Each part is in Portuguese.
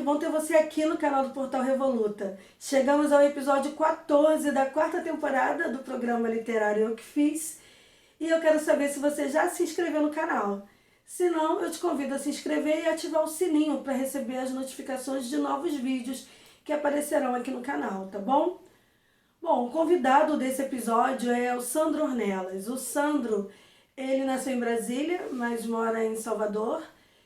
bom ter você aqui no canal do Portal Revoluta. Chegamos ao episódio 14 da quarta temporada do programa literário Eu Que Fiz e eu quero saber se você já se inscreveu no canal. Se não, eu te convido a se inscrever e ativar o sininho para receber as notificações de novos vídeos que aparecerão aqui no canal, tá bom? Bom, o convidado desse episódio é o Sandro Ornelas. O Sandro, ele nasceu em Brasília, mas mora em Salvador.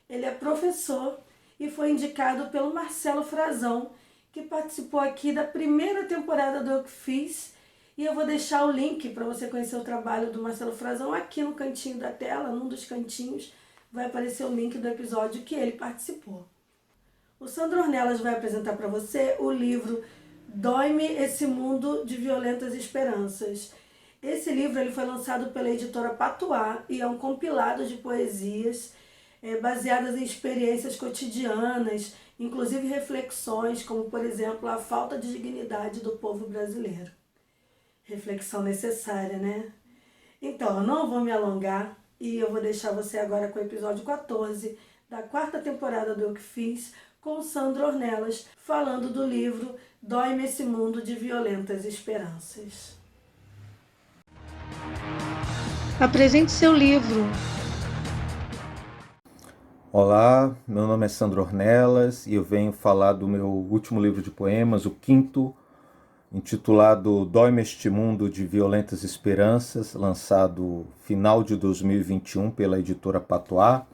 Ele é professor e foi indicado pelo Marcelo Frazão, que participou aqui da primeira temporada do Eu Que Fiz. E eu vou deixar o link para você conhecer o trabalho do Marcelo Frazão aqui no cantinho da tela, num dos cantinhos, vai aparecer o link do episódio que ele participou. O Sandro Ornelas vai apresentar para você o livro Dói-me esse mundo de violentas esperanças. Esse livro ele foi lançado pela editora Patuá e é um compilado de poesias baseadas em experiências cotidianas, inclusive reflexões como, por exemplo, a falta de dignidade do povo brasileiro. Reflexão necessária, né? Então, eu não vou me alongar e eu vou deixar você agora com o episódio 14 da quarta temporada do Eu Que Fiz, com o Sandro Ornelas, falando do livro Dói-me esse mundo de violentas esperanças. Apresente seu livro. Olá, meu nome é Sandro Ornelas e eu venho falar do meu último livro de poemas, o quinto, intitulado Dói-me este mundo de violentas esperanças, lançado final de 2021 pela editora Patuá.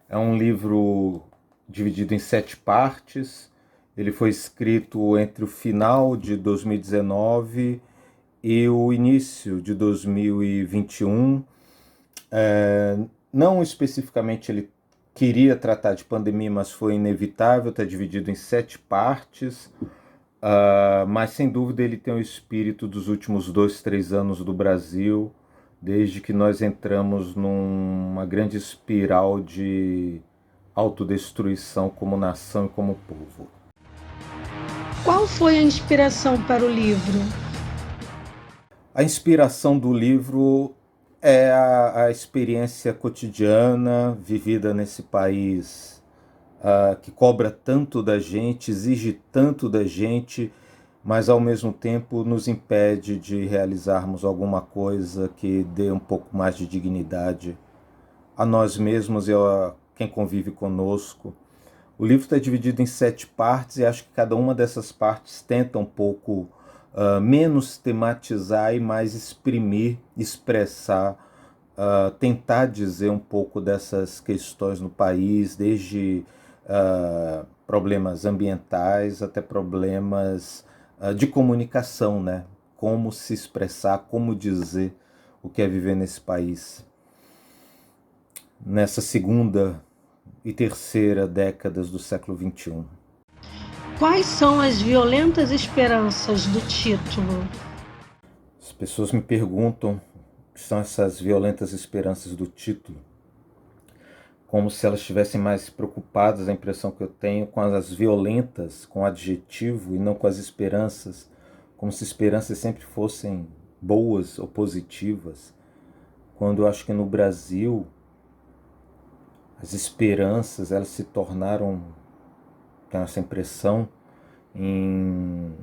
É um livro dividido em 7 partes. Ele foi escrito entre o final de 2019 e o início de 2021. Não especificamente ele queria tratar de pandemia, mas foi inevitável, está dividido em 7 partes. Mas sem dúvida ele tem o espírito dos últimos 2, 3 anos do Brasil, desde que nós entramos numa grande espiral de autodestruição como nação e como povo. Qual foi a inspiração para o livro? A inspiração do livro é a experiência cotidiana vivida nesse país que cobra tanto da gente, exige tanto da gente, mas ao mesmo tempo nos impede de realizarmos alguma coisa que dê um pouco mais de dignidade a nós mesmos e a quem convive conosco. O livro está dividido em 7 partes e acho que cada uma dessas partes tenta um pouco menos tematizar e mais exprimir, expressar, tentar dizer um pouco dessas questões no país, desde problemas ambientais até problemas de comunicação, né? Como se expressar, como dizer o que é viver nesse país. Nessa segunda e terceira décadas do século XXI. Quais são as violentas esperanças do título? As pessoas me perguntam o que são essas violentas esperanças do título, como se elas estivessem mais preocupadas, a impressão que eu tenho, com as violentas, com o adjetivo, e não com as esperanças, como se esperanças sempre fossem boas ou positivas, quando eu acho que no Brasil as esperanças elas se tornaram, tenho essa impressão, em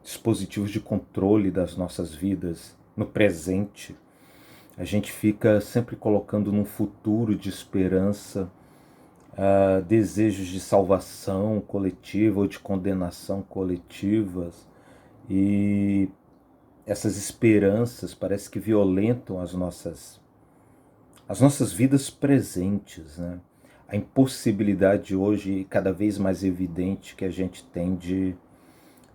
dispositivos de controle das nossas vidas, no presente. A gente fica sempre colocando num futuro de esperança desejos de salvação coletiva ou de condenação coletivas, e essas esperanças parece que violentam as nossas vidas presentes, né? A impossibilidade hoje, cada vez mais evidente, que a gente tem de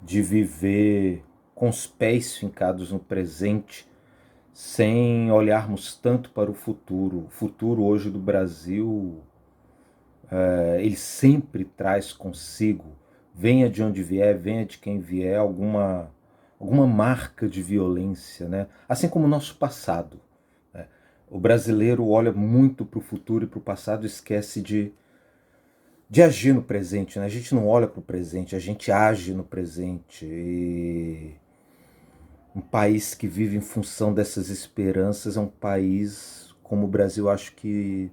viver com os pés fincados no presente, sem olharmos tanto para o futuro. O futuro hoje do Brasil, ele sempre traz consigo, venha de onde vier, venha de quem vier, alguma marca de violência, né? Assim como o nosso passado. O brasileiro olha muito para o futuro e para o passado e esquece de agir no presente, né? A gente não olha para o presente, a gente age no presente. E um país que vive em função dessas esperanças é um país, como o Brasil, acho que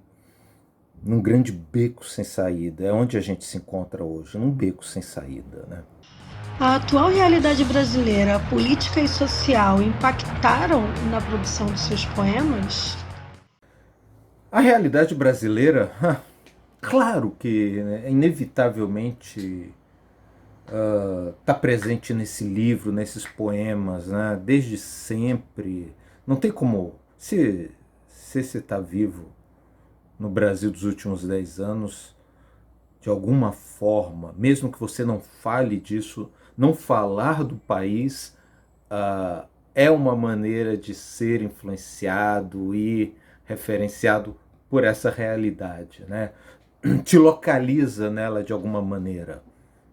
num grande beco sem saída. É onde a gente se encontra hoje, num beco sem saída, né? A atual realidade brasileira, a política e social impactaram na produção dos seus poemas? A realidade brasileira, claro que, né, inevitavelmente está presente nesse livro, nesses poemas, né, desde sempre. Não tem como. Se você está vivo no Brasil dos últimos 10 anos, de alguma forma, mesmo que você não fale disso, não falar do país é uma maneira de ser influenciado e referenciado por essa realidade, né? Te localiza nela de alguma maneira.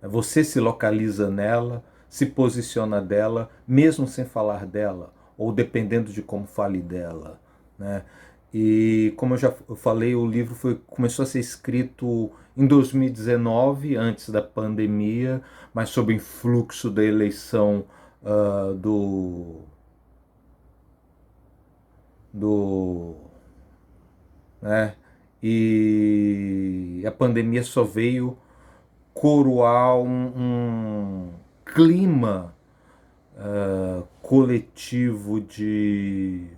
Você se localiza nela, se posiciona dela, mesmo sem falar dela, ou dependendo de como fale dela, né? E como eu já falei, o livro começou a ser escrito em 2019, antes da pandemia, mas sob o influxo da eleição do do né? E a pandemia só veio coroar um clima coletivo de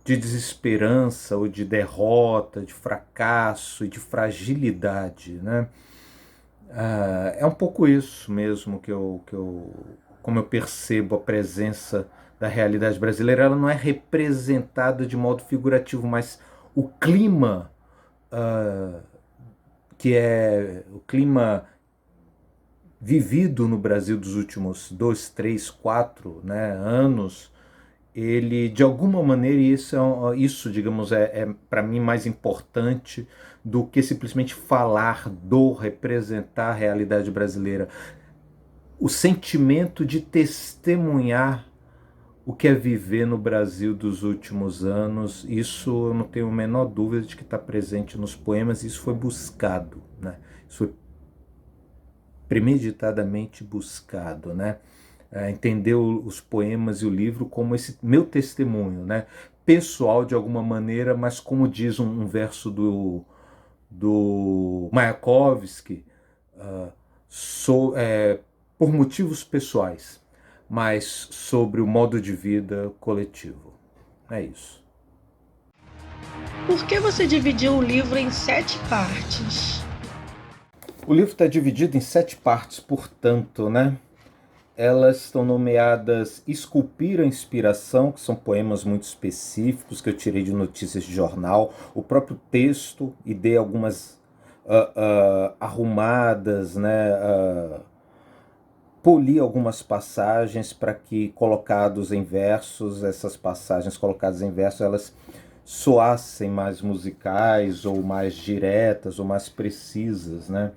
desesperança ou de derrota, de fracasso e de fragilidade, né? É um pouco isso mesmo como eu percebo a presença da realidade brasileira. Ela não é representada de modo figurativo, mas o clima que é o clima vivido no Brasil dos últimos 2, 3, 4, né, anos, ele de alguma maneira, isso digamos, é para mim mais importante do que simplesmente falar representar a realidade brasileira. O sentimento de testemunhar o que é viver no Brasil dos últimos anos, isso eu não tenho a menor dúvida de que está presente nos poemas, isso foi buscado, né? Isso foi premeditadamente buscado, né? Entender os poemas e o livro como esse meu testemunho, né? Pessoal de alguma maneira, mas como diz um verso do Mayakovsky, por motivos pessoais, mas sobre o modo de vida coletivo. É isso. Por que você dividiu o livro em 7 partes? O livro está dividido em 7 partes, portanto, né? Elas estão nomeadas Esculpir a Inspiração, que são poemas muito específicos que eu tirei de notícias de jornal, o próprio texto, e dei algumas arrumadas, né? Poli algumas passagens para que, colocados em versos, essas passagens colocadas em versos, elas soassem mais musicais, ou mais diretas, ou mais precisas, né?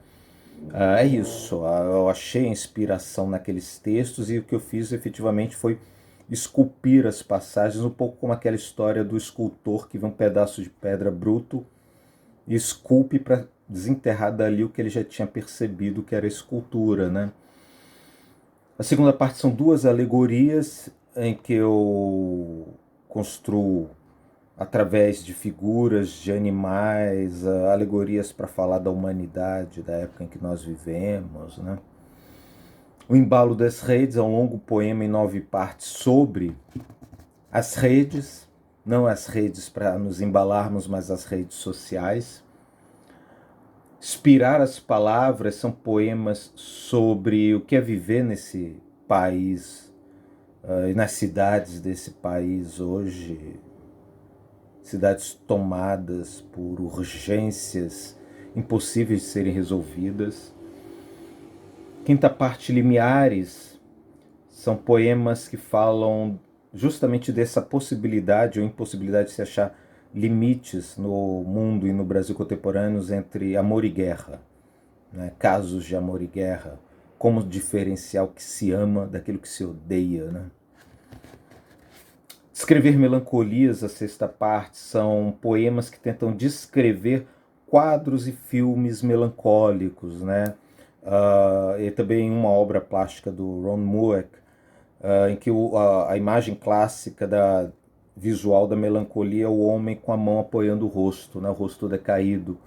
É isso, eu achei inspiração naqueles textos e o que eu fiz efetivamente foi esculpir as passagens, um pouco como aquela história do escultor que vê um pedaço de pedra bruto e esculpe para desenterrar dali o que ele já tinha percebido que era escultura, né? A segunda parte são 2 alegorias em que eu construo através de figuras, de animais, alegorias para falar da humanidade, da época em que nós vivemos, né? O Embalo das Redes é um longo poema em 9 partes sobre as redes, não as redes para nos embalarmos, mas as redes sociais. Inspirar as Palavras são poemas sobre o que é viver nesse país e nas cidades desse país hoje, cidades tomadas por urgências impossíveis de serem resolvidas. Quinta parte, Limiares, são poemas que falam justamente dessa possibilidade ou impossibilidade de se achar limites no mundo e no Brasil contemporâneos entre amor e guerra, né? Casos de amor e guerra, como diferenciar o que se ama daquilo que se odeia, né? Descrever Melancolias, a sexta parte, são poemas que tentam descrever quadros e filmes melancólicos, né? E também uma obra plástica do Ron Mueck, em que a imagem clássica visual da melancolia, o homem com a mão apoiando o rosto, né, o rosto decaído.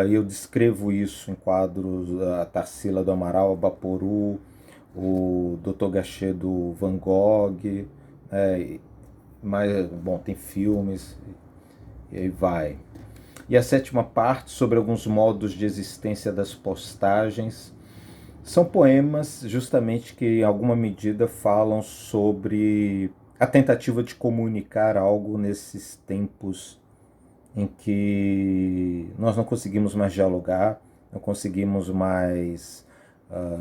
E eu descrevo isso em quadros, a Tarsila do Amaral, a Baporu, o Dr. Gachet do Van Gogh, mas, bom, tem filmes, e aí vai. E a sétima parte, sobre alguns modos de existência das postagens, são poemas justamente que em alguma medida falam sobre a tentativa de comunicar algo nesses tempos em que nós não conseguimos mais dialogar, não conseguimos mais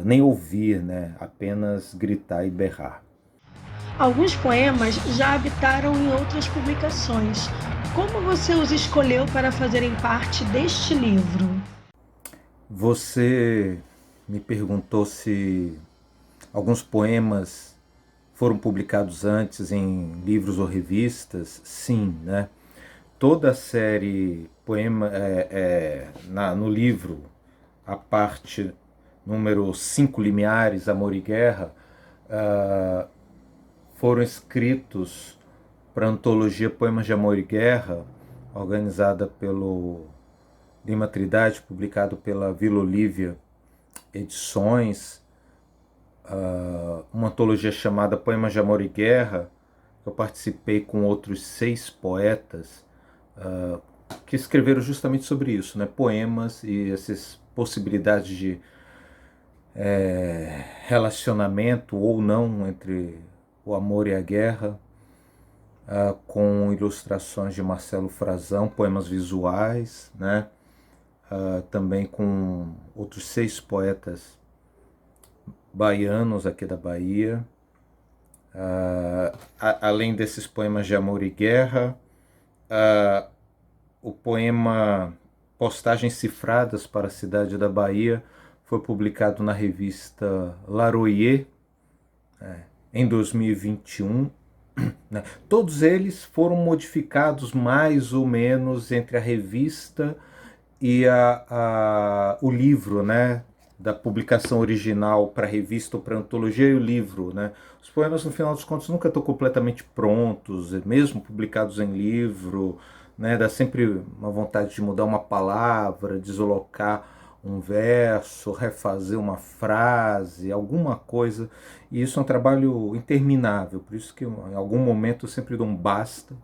nem ouvir, né? Apenas gritar e berrar. Alguns poemas já habitaram em outras publicações. Como você os escolheu para fazerem parte deste livro? Você me perguntou se alguns poemas foram publicados antes em livros ou revistas. Sim, né? Toda a série poema no livro, a parte número 5, Limiares, Amor e Guerra, foram escritos para a antologia Poemas de Amor e Guerra, organizada pelo Lima Trindade, publicado pela Vila Olívia Edições, uma antologia chamada Poemas de Amor e Guerra. Eu participei com outros 6 poetas que escreveram justamente sobre isso, né? Poemas e essas possibilidades de relacionamento ou não entre o amor e a guerra, com ilustrações de Marcelo Frazão, poemas visuais, né? Também com outros 6 poetas baianos aqui da Bahia. Além desses poemas de amor e guerra, o poema Postagens Cifradas para a Cidade da Bahia foi publicado na revista Laroyer em 2021. Né? Todos eles foram modificados mais ou menos entre a revista e o livro, né? Da publicação original para a revista ou para a antologia e o livro. Né? Os poemas, no final dos contos, nunca estão completamente prontos, mesmo publicados em livro. Né? Dá sempre uma vontade de mudar uma palavra, deslocar um verso, refazer uma frase, alguma coisa. E isso é um trabalho interminável, por isso que em algum momento eu sempre dou um basta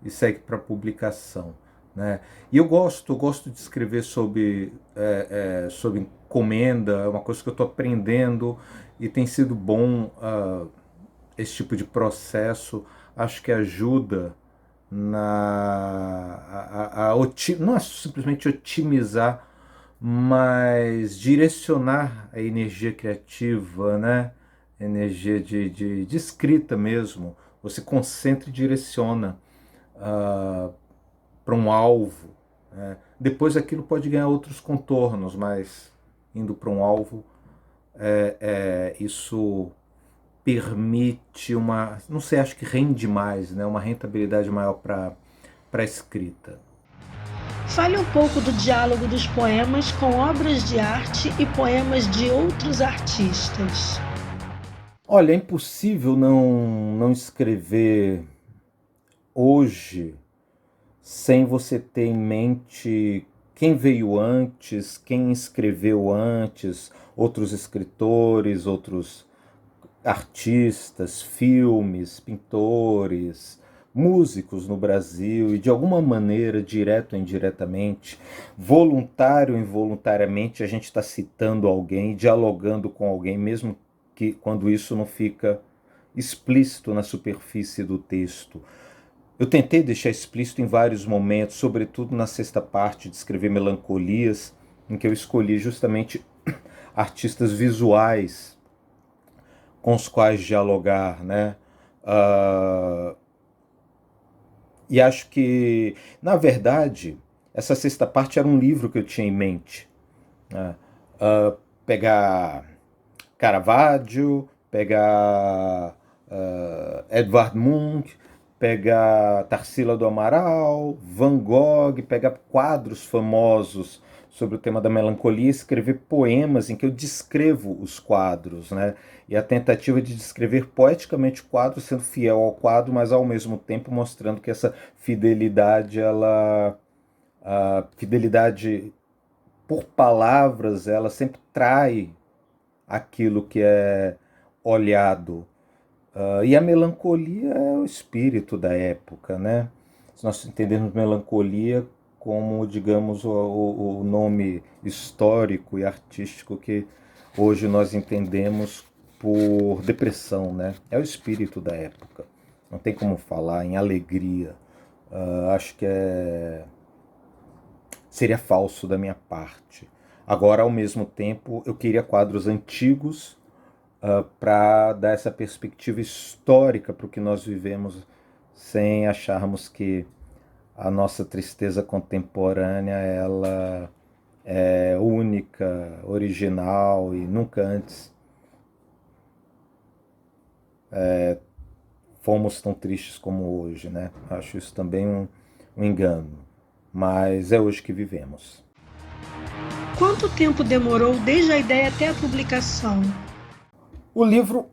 e segue para publicação. Né? E eu gosto de escrever sobre encomenda, é uma coisa que eu estou aprendendo e tem sido bom esse tipo de processo. Acho que ajuda não é simplesmente otimizar, mas direcionar a energia criativa, né? Energia de escrita mesmo. Você concentra e direciona para um alvo. Né? Depois aquilo pode ganhar outros contornos, mas indo para um alvo, isso permite não sei, acho que rende mais, né? Uma rentabilidade maior para a escrita. Fale um pouco do diálogo dos poemas com obras de arte e poemas de outros artistas. Olha, é impossível não escrever hoje sem você ter em mente quem veio antes, quem escreveu antes, outros escritores, outros artistas, filmes, pintores, músicos no Brasil, e de alguma maneira, direto ou indiretamente, voluntário ou involuntariamente, a gente está citando alguém, dialogando com alguém, mesmo que quando isso não fica explícito na superfície do texto. Eu tentei deixar explícito em vários momentos, sobretudo na sexta parte de Escrever Melancolias, em que eu escolhi justamente artistas visuais com os quais dialogar, né? E acho que, na verdade, essa sexta parte era um livro que eu tinha em mente. Né? Pegar Caravaggio, pegar Edvard Munch, pegar Tarsila do Amaral, Van Gogh, pegar quadros famosos sobre o tema da melancolia, escrever poemas em que eu descrevo os quadros, né? E a tentativa de descrever poeticamente o quadro, sendo fiel ao quadro, mas ao mesmo tempo mostrando que essa fidelidade, a fidelidade por palavras, ela sempre trai aquilo que é olhado. E a melancolia é o espírito da época, né? Se nós entendermos melancolia como, digamos, o nome histórico e artístico que hoje nós entendemos por depressão, né? É o espírito da época. Não tem como falar em alegria. Acho que seria falso da minha parte. Agora, ao mesmo tempo, eu queria quadros antigos para dar essa perspectiva histórica para o que nós vivemos, sem acharmos que a nossa tristeza contemporânea ela é única, original e nunca antes fomos tão tristes como hoje, né? Acho isso também um engano, mas é hoje que vivemos. Quanto tempo demorou desde a ideia até a publicação? O livro,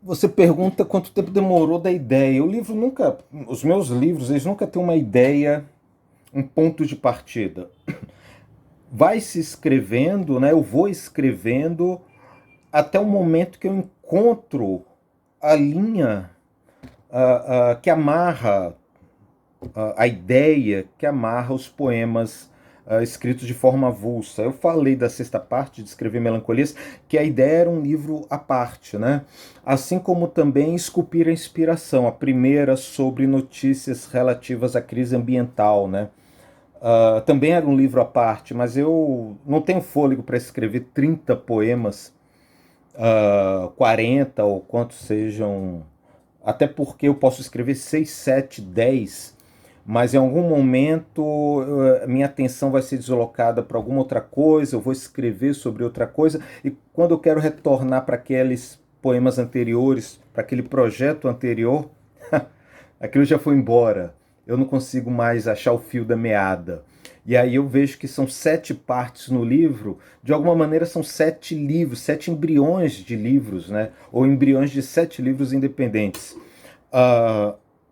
você pergunta quanto tempo demorou da ideia. O livro nunca, os meus livros, eles nunca têm uma ideia, um ponto de partida. Vai se escrevendo, né? Eu vou escrevendo até o momento que eu encontro a linha que amarra a ideia, que amarra os poemas escritos de forma avulsa. Eu falei da sexta parte de Escrever Melancolias, que a ideia era um livro à parte, né? Assim como também Esculpir a Inspiração, a primeira sobre notícias relativas à crise ambiental, né? Também era um livro à parte, mas eu não tenho fôlego para escrever 30 poemas, 40 ou quantos sejam, até porque eu posso escrever 6, 7, 10, mas em algum momento minha atenção vai ser deslocada para alguma outra coisa, eu vou escrever sobre outra coisa, e quando eu quero retornar para aqueles poemas anteriores, para aquele projeto anterior, aquilo já foi embora. Eu não consigo mais achar o fio da meada. E aí eu vejo que são 7 partes no livro, de alguma maneira são 7 livros, 7 embriões de livros, né? Ou embriões de 7 livros independentes.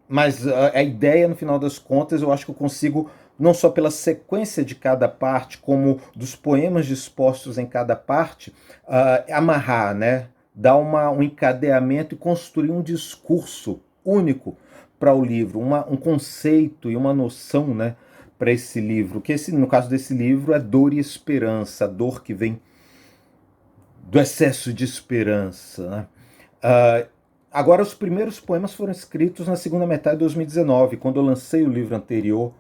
Mas a ideia, no final das contas, eu acho que eu consigo, não só pela sequência de cada parte, como dos poemas dispostos em cada parte, amarrar, né? Dar um encadeamento e construir um discurso único para o livro, um conceito e uma noção, né, para esse livro, que no caso desse livro é Dor e Esperança, a dor que vem do excesso de esperança, né? Agora, os primeiros poemas foram escritos na segunda metade de 2019, quando eu lancei o livro anterior,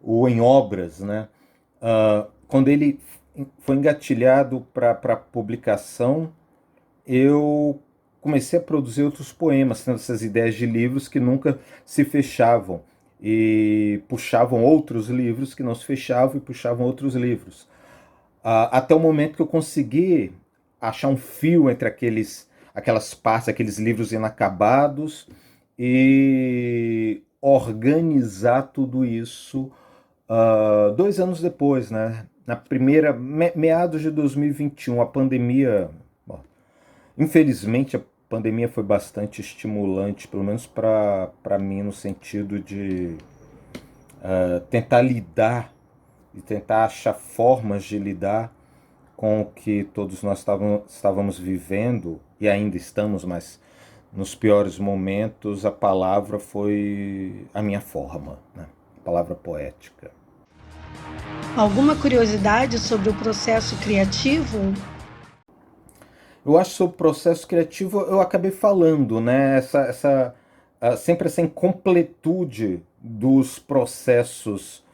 o Em Obras, né? Quando ele foi engatilhado para publicação, eu comecei a produzir outros poemas, tendo essas ideias de livros que nunca se fechavam e puxavam outros livros que não se fechavam e puxavam outros livros. Até o momento que eu consegui achar um fio entre aquelas partes, aqueles livros inacabados e organizar tudo isso 2 anos depois, né? Na primeira, meados de 2021, a pandemia. Infelizmente, a pandemia foi bastante estimulante, pelo menos para mim, no sentido de tentar lidar e tentar achar formas de lidar com o que todos nós estávamos vivendo, e ainda estamos, mas nos piores momentos a palavra foi a minha forma, né? A palavra poética. Alguma curiosidade sobre o processo criativo? Eu acho que sobre o processo criativo eu acabei falando, né? Sempre essa incompletude dos processos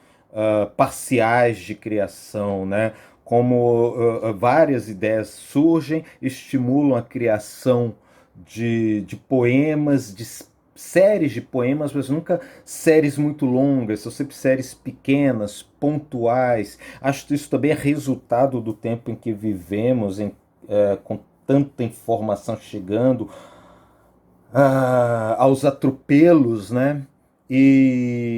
parciais de criação, né? Como várias ideias surgem, estimulam a criação de poemas, de séries de poemas, mas nunca séries muito longas, são sempre séries pequenas, pontuais. Acho que isso também é resultado do tempo em que vivemos, com tanta informação chegando, aos atropelos, né? E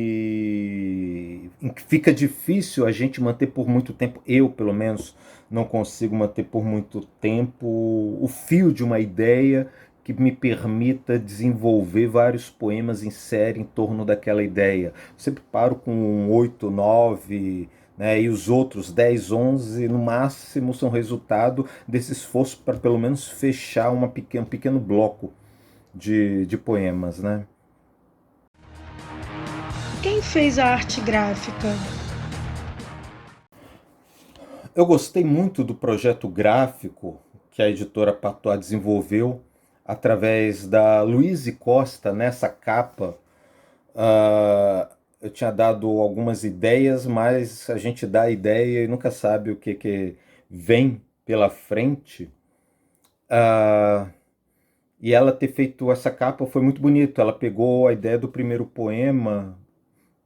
fica difícil a gente manter por muito tempo, eu pelo menos não consigo manter por muito tempo o fio de uma ideia que me permita desenvolver vários poemas em série em torno daquela ideia. Eu sempre paro com 8, 9, né, e os outros 10, 11 no máximo são resultado desse esforço para pelo menos fechar um pequeno bloco de poemas, né? Quem fez a arte gráfica? Eu gostei muito do projeto gráfico que a editora Patois desenvolveu através da Luíse Costa nessa capa. Eu tinha dado algumas ideias, mas a gente dá a ideia e nunca sabe o que vem pela frente. E ela ter feito essa capa foi muito bonito. Ela pegou a ideia do primeiro poema,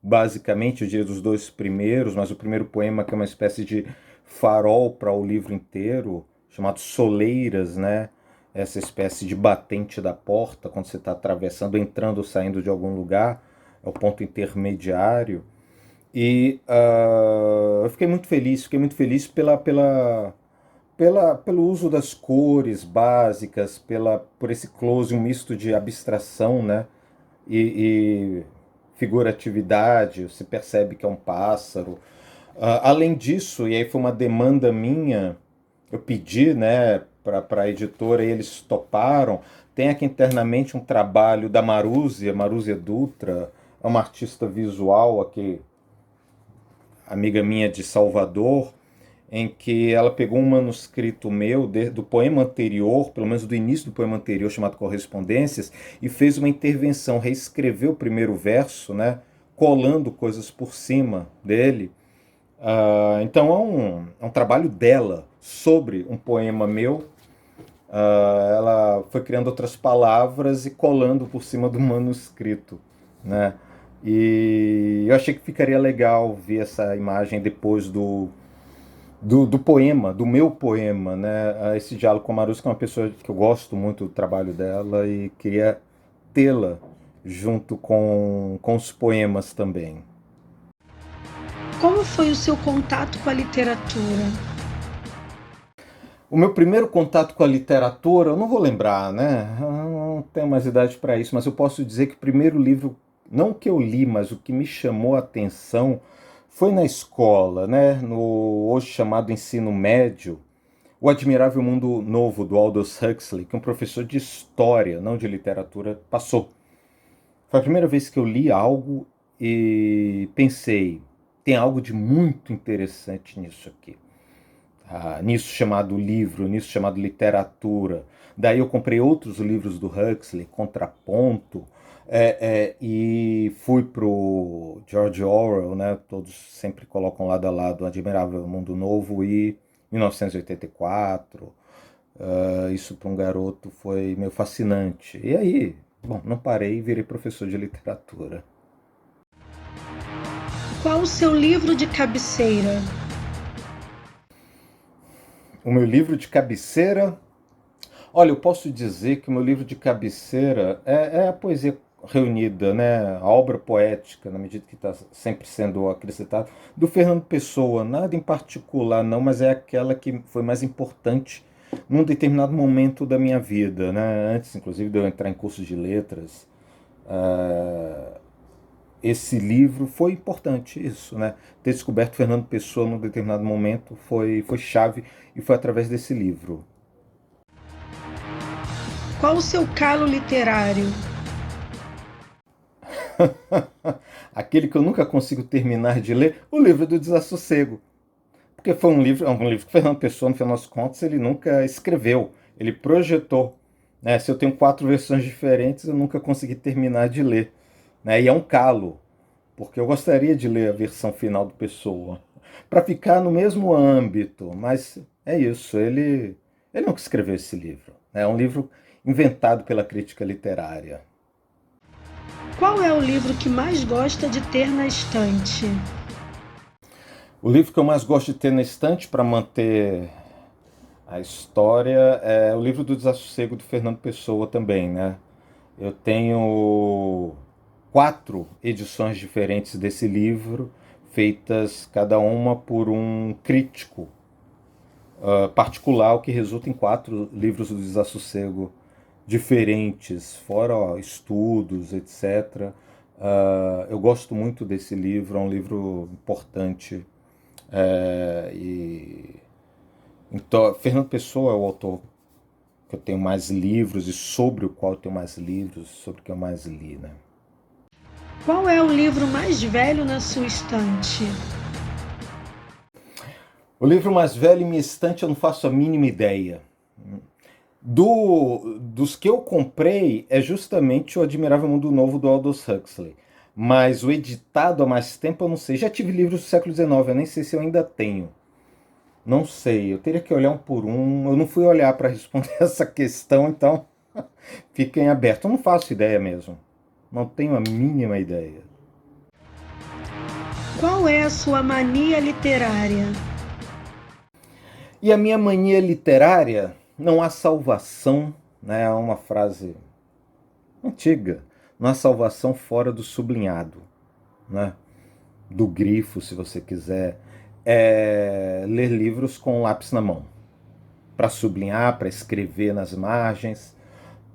basicamente, eu diria dos dois primeiros, mas o primeiro poema que é uma espécie de farol para o livro inteiro, chamado Soleiras, né? Essa espécie de batente da porta, quando você está atravessando, entrando ou saindo de algum lugar, é o ponto intermediário. E eu fiquei muito feliz pelo uso das cores básicas, por esse close, um misto de abstração, né? E figuratividade, você percebe que é um pássaro. Além disso, e aí foi uma demanda minha, eu pedi, né, para a editora e eles toparam. Tem aqui internamente um trabalho da Marúzia Dutra, é uma artista visual aqui, amiga minha de Salvador, em que ela pegou um manuscrito meu do poema anterior, pelo menos do início do poema anterior, chamado Correspondências, e fez uma intervenção, reescreveu o primeiro verso, né, colando coisas por cima dele. Então é um trabalho dela sobre um poema meu. Ela foi criando outras palavras e colando por cima do manuscrito, né? E eu achei que ficaria legal ver essa imagem depois do poema, do meu poema, né? Esse diálogo com a Marusca, que é uma pessoa que eu gosto muito do trabalho dela e queria tê-la junto com os poemas também. Como foi o seu contato com a literatura? O meu primeiro contato com a literatura, eu não vou lembrar, né? Eu não tenho mais idade para isso, mas eu posso dizer que o primeiro livro, não que eu li, mas o que me chamou a atenção foi na escola, né? No hoje chamado ensino médio, O Admirável Mundo Novo, do Aldous Huxley, que um professor de história, não de literatura, passou. Foi a primeira vez que eu li algo e pensei, tem algo de muito interessante nisso aqui. Nisso chamado livro, nisso chamado literatura. Daí eu comprei outros livros do Huxley, Contraponto, e fui pro George Orwell, né? Todos sempre colocam lado a lado Admirável Mundo Novo e 1984. Isso para um garoto foi meio fascinante. E aí, bom, não parei e virei professor de literatura. Qual o seu livro de cabeceira? O meu livro de cabeceira. Olha, eu posso dizer que o meu livro de cabeceira é a poesia reunida, né? A obra poética, na medida que está sempre sendo acrescentada, do Fernando Pessoa. Nada em particular, não, mas é aquela que foi mais importante num determinado momento da minha vida, né? Antes, inclusive, de eu entrar em cursos de letras. Esse livro foi importante, isso, né? Ter descoberto Fernando Pessoa num determinado momento foi chave e foi através desse livro. Qual o seu calo literário? Aquele que eu nunca consigo terminar de ler, o livro do Desassossego. Porque foi é um livro que Fernando Pessoa, no final das contas, ele nunca escreveu, ele projetou. Né? Se eu tenho 4 versões diferentes, eu nunca consegui terminar de ler. Né? E é um calo, porque eu gostaria de ler a versão final do Pessoa, para ficar no mesmo âmbito, mas é isso, ele nunca escreveu esse livro. É um livro inventado pela crítica literária. Qual é o livro que mais gosta de ter na estante? O livro que eu mais gosto de ter na estante para manter a história é o livro do Desassossego do Fernando Pessoa também, né? Eu tenho 4 edições diferentes desse livro, feitas cada uma por um crítico particular, o que resulta em 4 livros do Desassossego diferentes, fora estudos, etc. Eu gosto muito desse livro, é um livro importante. Então, Fernando Pessoa é o autor que eu tenho mais livros e sobre o qual eu tenho mais livros, sobre o que eu mais li, né? Qual é o livro mais velho na sua estante? O livro mais velho em minha estante eu não faço a mínima ideia. Dos que eu comprei é justamente o Admirável Mundo Novo do Aldous Huxley. Mas o editado há mais tempo eu não sei. Já tive livros do século XIX, eu nem sei se eu ainda tenho. Não sei, eu teria que olhar um por um. Eu não fui olhar para responder essa questão, então fiquem abertos. Eu não faço ideia mesmo. Não tenho a mínima ideia. Qual é a sua mania literária? E a minha mania literária, não há salvação, né? É uma frase antiga. Não há salvação fora do sublinhado, né? Do grifo, se você quiser. É ler livros com lápis na mão. Para sublinhar, para escrever nas margens,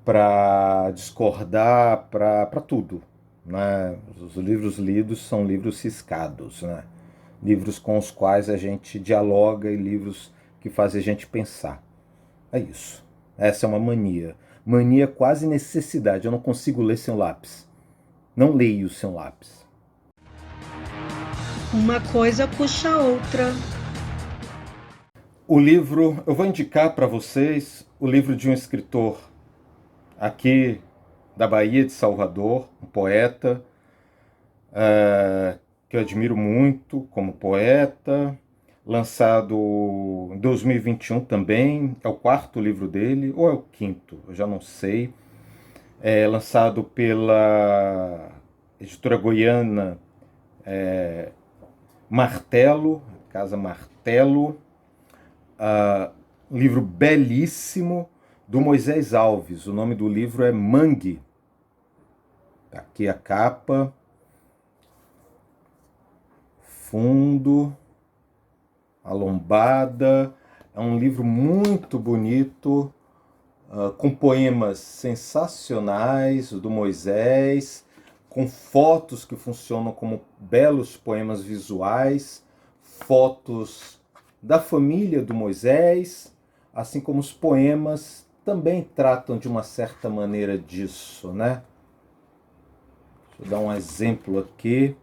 para discordar, para tudo. Né? Os livros lidos são livros ciscados, né? Livros com os quais a gente dialoga e livros que fazem a gente pensar. É isso. Essa é uma mania. Mania quase necessidade. Eu não consigo ler sem lápis. Não leio sem lápis. Uma coisa puxa a outra. O livro, eu vou indicar para vocês o livro de um escritor aqui da Bahia de Salvador, um poeta que eu admiro muito como poeta, lançado em 2021 também, é o 4º livro dele, ou é o 5º, eu já não sei. É lançado pela editora goiana Martelo, Casa Martelo, um livro belíssimo do Moisés Alves. O nome do livro é Mangue. Aqui a capa, fundo, a lombada. É um livro muito bonito, com poemas sensacionais do Moisés, com fotos que funcionam como belos poemas visuais, fotos da família do Moisés, assim como os poemas também tratam de uma certa maneira disso, né? Deixa eu dar um exemplo aqui.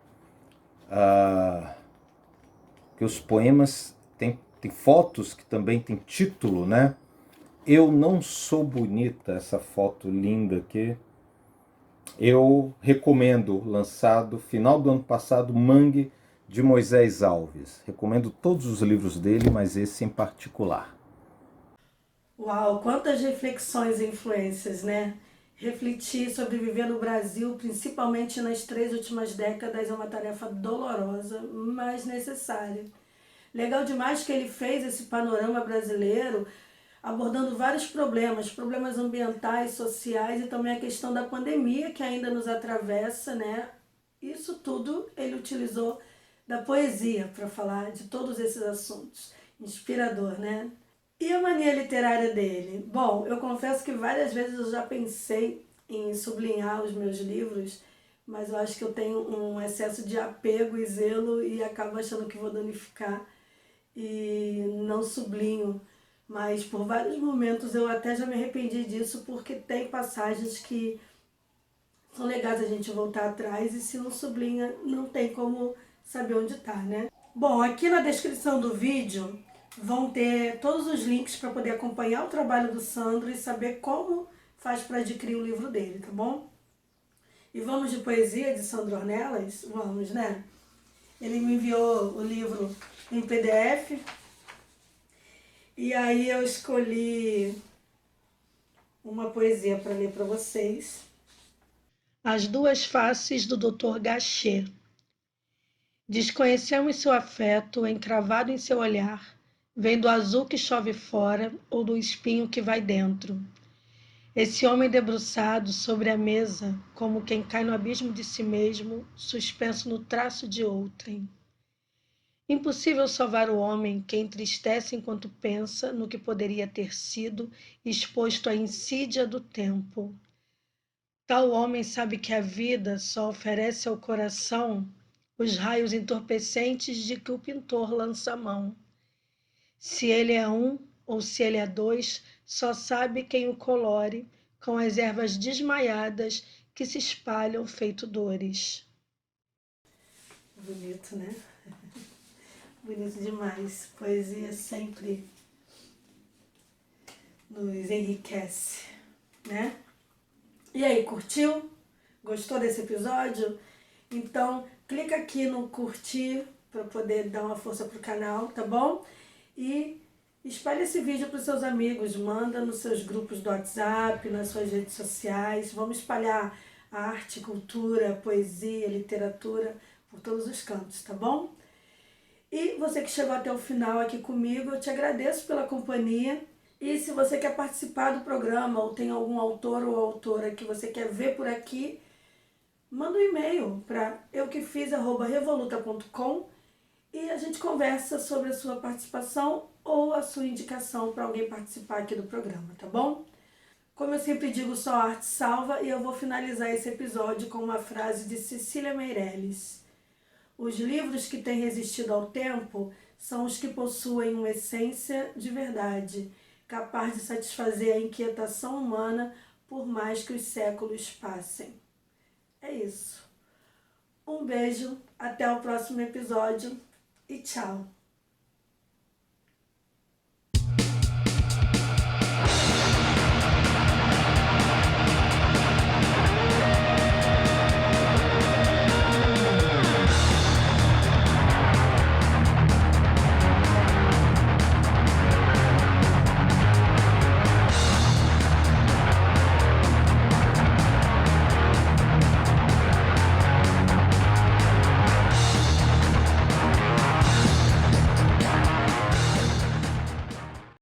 Que os poemas têm fotos que também têm título, né? Eu Não Sou Bonita, essa foto linda aqui. Eu recomendo, lançado final do ano passado, Mangue, de Moisés Alves. Recomendo todos os livros dele, mas esse em particular. Uau, quantas reflexões e influências, né? Refletir sobre viver no Brasil, principalmente nas 3 últimas décadas, é uma tarefa dolorosa, mas necessária. Legal demais que ele fez esse panorama brasileiro, abordando vários problemas ambientais, sociais e também a questão da pandemia que ainda nos atravessa, né? Isso tudo ele utilizou da poesia para falar de todos esses assuntos. Inspirador, né? E a mania literária dele? Bom, eu confesso que várias vezes eu já pensei em sublinhar os meus livros, mas eu acho que eu tenho um excesso de apego e zelo e acabo achando que vou danificar e não sublinho. Mas por vários momentos eu até já me arrependi disso, porque tem passagens que são legais a gente voltar atrás e se não sublinha não tem como saber onde está, né? Bom, aqui na descrição do vídeo vão ter todos os links para poder acompanhar o trabalho do Sandro e saber como faz para adquirir o livro dele, tá bom? E vamos de poesia de Sandro Ornelas? Vamos, né? Ele me enviou o livro em PDF e aí eu escolhi uma poesia para ler para vocês. As Duas Faces do Dr. Gachet. Desconhecemos seu afeto encravado em seu olhar, vem do azul que chove fora ou do espinho que vai dentro. Esse homem debruçado sobre a mesa, como quem cai no abismo de si mesmo, suspenso no traço de outrem. Impossível salvar o homem que entristece enquanto pensa no que poderia ter sido, exposto à insídia do tempo. Tal homem sabe que a vida só oferece ao coração os raios entorpecentes de que o pintor lança a mão. Se ele é um ou se ele é dois, só sabe quem o colore com as ervas desmaiadas que se espalham feito dores. Bonito, né? Bonito demais. Poesia sempre nos enriquece, né? E aí, curtiu? Gostou desse episódio? Então, clica aqui no curtir para poder dar uma força pro canal, tá bom? E espalhe esse vídeo para os seus amigos, manda nos seus grupos do WhatsApp, nas suas redes sociais. Vamos espalhar arte, cultura, poesia, literatura por todos os cantos, tá bom? E você que chegou até o final aqui comigo, eu te agradeço pela companhia. E se você quer participar do programa ou tem algum autor ou autora que você quer ver por aqui, manda um e-mail para euquefiz@revoluta.com e a gente conversa sobre a sua participação ou a sua indicação para alguém participar aqui do programa, tá bom? Como eu sempre digo, só a arte salva, e eu vou finalizar esse episódio com uma frase de Cecília Meirelles. Os livros que têm resistido ao tempo são os que possuem uma essência de verdade, capaz de satisfazer a inquietação humana por mais que os séculos passem. É isso. Um beijo, até o próximo episódio e tchau!